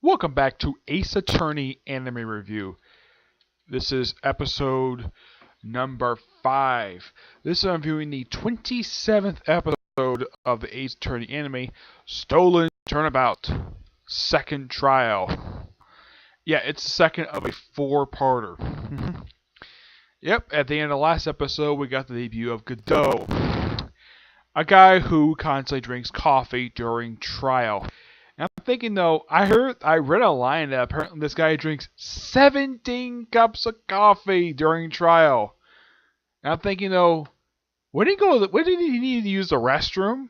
Welcome back to Ace Attorney Anime Review. This is episode number 5. This is I'm viewing the 27th episode of the Ace Attorney anime, Stolen Turnabout, Second Trial. Yeah, it's the second of a 4-parter. Yep, at the end of the last episode, we got the debut of Godot, a guy who constantly drinks coffee during trial. And I'm thinking though, I read a line that apparently this guy drinks 17 cups of coffee during trial. And I'm thinking though, when did he need to use the restroom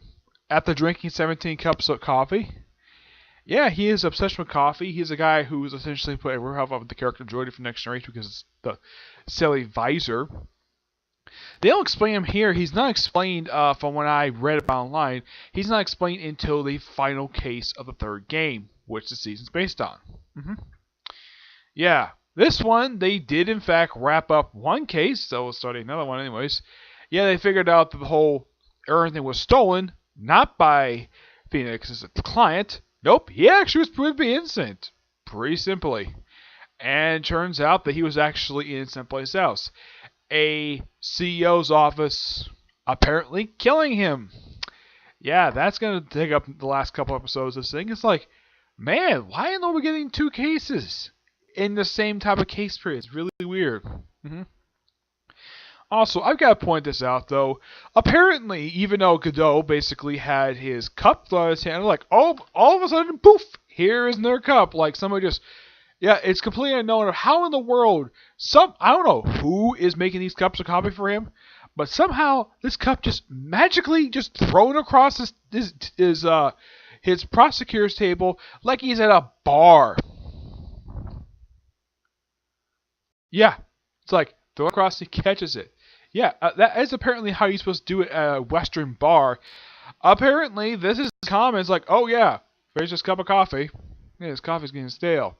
after drinking 17 cups of coffee? Yeah, he is obsessed with coffee. He's a guy who's essentially put every half of the character Jordy from Next Generation because it's the silly visor. They don't explain him here. He's not explained from when I read about online. He's not explained until the final case of the third game, which the season's based on. Yeah, this one, they did in fact wrap up one case, so we'll start another one anyways. Yeah, they figured out that the whole everything was stolen, not by Phoenix's client. Nope, he actually was proved to be innocent. Pretty simply. And it turns out that he was actually in someplace else. A CEO's office apparently killing him. Yeah, that's going to take up the last couple episodes of this thing. It's like, man, why are we getting 2 cases in the same type of case period? It's really weird. Also, I've got to point this out, though. Apparently, even though Godot basically had his cup thrown in his hand, like, all of a sudden, poof, here is their cup. Like, somebody just... Yeah, it's completely unknown of how in the world I don't know who is making these cups of coffee for him, but somehow this cup just magically just thrown across his prosecutor's table like he's at a bar. Yeah, it's like throw across, he catches it. Yeah, that is apparently how you're supposed to do it at a Western bar. Apparently, this is common. It's like, oh yeah, here's this cup of coffee. Yeah, this coffee's getting stale.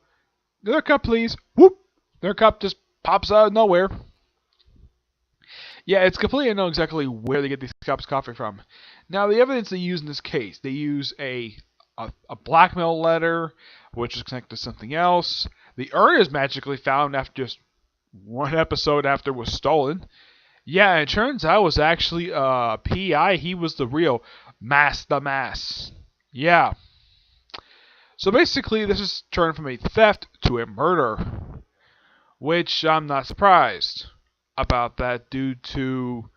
Another cup, please. Whoop! Their cup just pops out of nowhere. Yeah, it's completely unknown exactly where they get these cups of coffee from. Now, the evidence they use in this case, they use a blackmail letter, which is connected to something else. The urn is magically found after just one episode after it was stolen. Yeah, and it turns out it was actually PI. He was the real the mass. Yeah. So basically, this is turned from a theft to a murder, which I'm not surprised about that due to,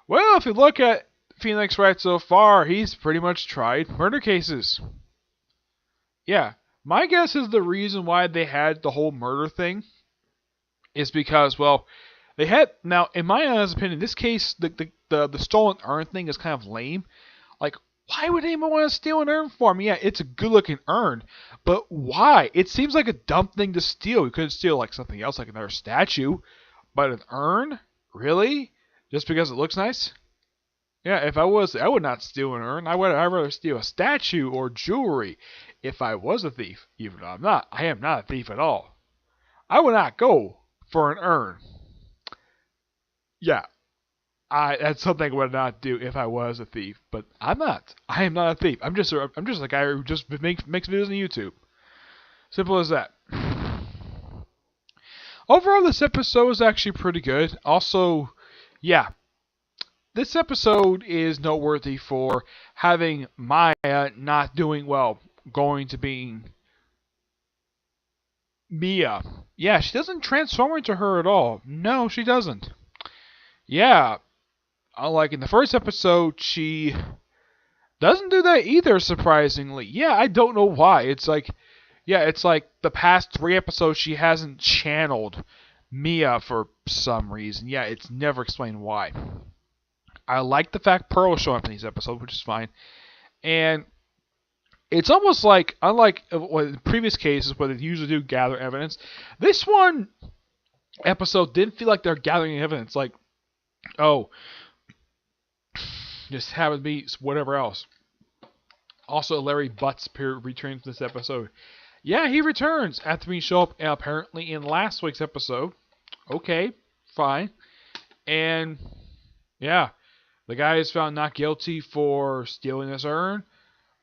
well, if you look at Phoenix Wright so far, he's pretty much tried murder cases. Yeah, my guess is the reason why they had the whole murder thing is because, well, they had, now, in my honest opinion, this case, the stolen urn thing is kind of lame. Like, why would anyone want to steal an urn for me? Yeah, it's a good-looking urn, but why? It seems like a dumb thing to steal. You couldn't steal like something else, like another statue, but an urn? Really? Just because it looks nice? Yeah, if I would not steal an urn. I'd rather steal a statue or jewelry if I was a thief. Even though I'm not. I am not a thief at all. I would not go for an urn. Yeah. That's something I would not do if I was a thief, but I'm not. I am not a thief. I'm just a guy who just makes videos on YouTube. Simple as that. Overall, this episode is actually pretty good. Also, yeah, this episode is noteworthy for having Maya not doing well, going to being Mia. Yeah, she doesn't transform into her at all. No, she doesn't. Yeah. Like in the first episode, she doesn't do that either, surprisingly. Yeah, I don't know why. It's like the past 3 episodes she hasn't channeled Mia for some reason. Yeah, it's never explained why. I like the fact Pearl showing up in these episodes, which is fine. And it's almost like, unlike in previous cases where they usually do gather evidence, this one episode didn't feel like they're gathering evidence. Like, oh, just have it be whatever else. Also, Larry Butts returns this episode. Yeah, he returns after being shown up apparently in last week's episode. Okay, fine. And, yeah, the guy is found not guilty for stealing this urn,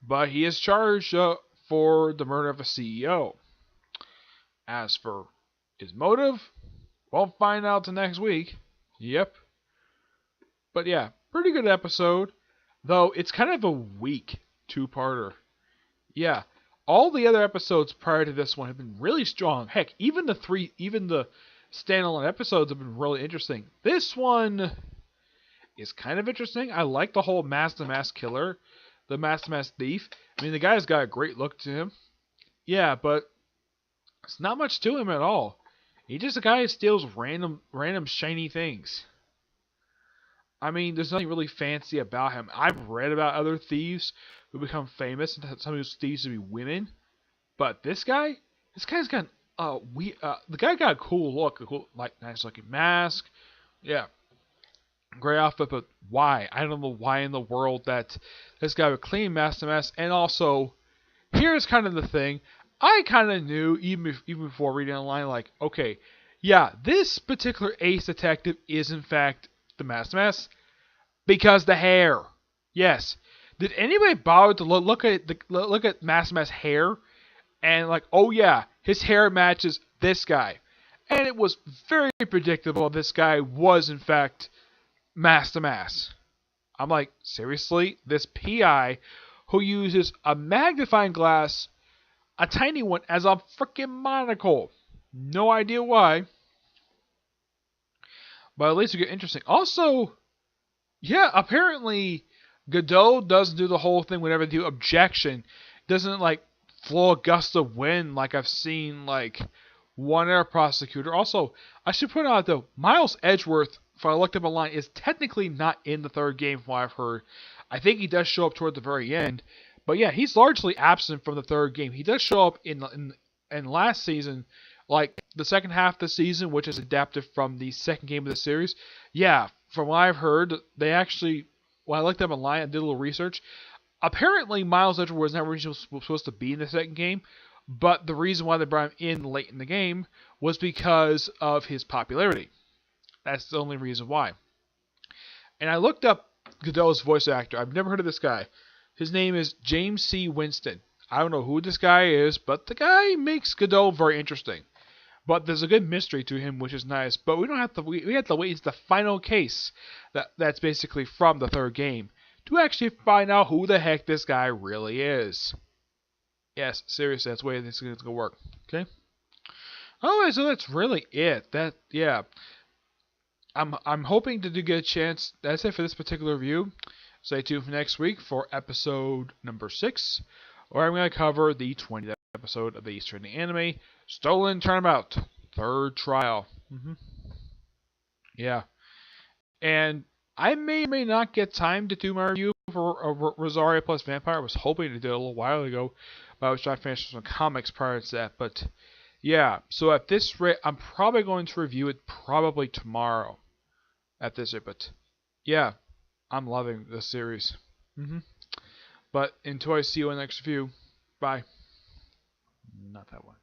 but he is charged for the murder of a CEO. As for his motive, won't find out till next week. Yep. But yeah, pretty good episode. Though it's kind of a weak two-parter. Yeah. All the other episodes prior to this one have been really strong. Heck, even the standalone episodes have been really interesting. This one is kind of interesting. I like the whole mask-to-mask killer, the mask-to-mask thief. I mean, the guy's got a great look to him. Yeah, but it's not much to him at all. He's just a guy who steals random shiny things. I mean, there's nothing really fancy about him. I've read about other thieves who become famous, and some of those thieves to be women. But this guy's got the guy got a cool look, nice looking mask. Yeah, great outfit. But why? I don't know why in the world that this guy would clean mask to mask. And also, here's kind of the thing. I kind of knew even before reading online, like, okay, yeah, this particular ace detective is in fact the mask mess because the hair. Yes. Did anybody bother to look at mask mess hair and like, oh yeah, his hair matches this guy, and it was very predictable. This guy was in fact mask to mask. I'm like, seriously, this PI who uses a magnifying glass, a tiny one, as a freaking monocle. No idea why. But at least it get interesting. Also, yeah, apparently Godot doesn't do the whole thing whenever they do objection. Doesn't like flow a gust of wind like I've seen like one other prosecutor. Also, I should point out though, Miles Edgeworth, if I looked up online, is technically not in the third game from what I've heard. I think he does show up toward the very end. But yeah, he's largely absent from the third game. He does show up in last season, like the second half of the season, which is adapted from the second game of the series. Yeah, from what I've heard, they actually, when I looked up online and did a little research, apparently Miles Edgeworth was never supposed to be in the second game, but the reason why they brought him in late in the game was because of his popularity. That's the only reason why. And I looked up Godot's voice actor. I've never heard of this guy. His name is James C. Winston. I don't know who this guy is, but the guy makes Godot very interesting. But there's a good mystery to him, which is nice. But we don't have to. We have to wait until the final case that's basically from the third game to actually find out who the heck this guy really is. Yes, seriously, that's the way this is going to work. Okay. Alright, so that's really it. I'm hoping to get a chance. That's it for this particular review. Stay tuned for next week for episode number 6, where I'm going to cover the 20th episode of the Ace Attorney anime, Stolen Turnabout, Third Trial. Yeah. And I may or may not get time to do my review for Rosario plus Vampire. I was hoping to do it a little while ago, but I was trying to finish some comics prior to that. But yeah, so at this rate, I'm probably going to review it probably tomorrow. At this rate, but yeah, I'm loving this series. But until I see you in the next review, bye. Not that one.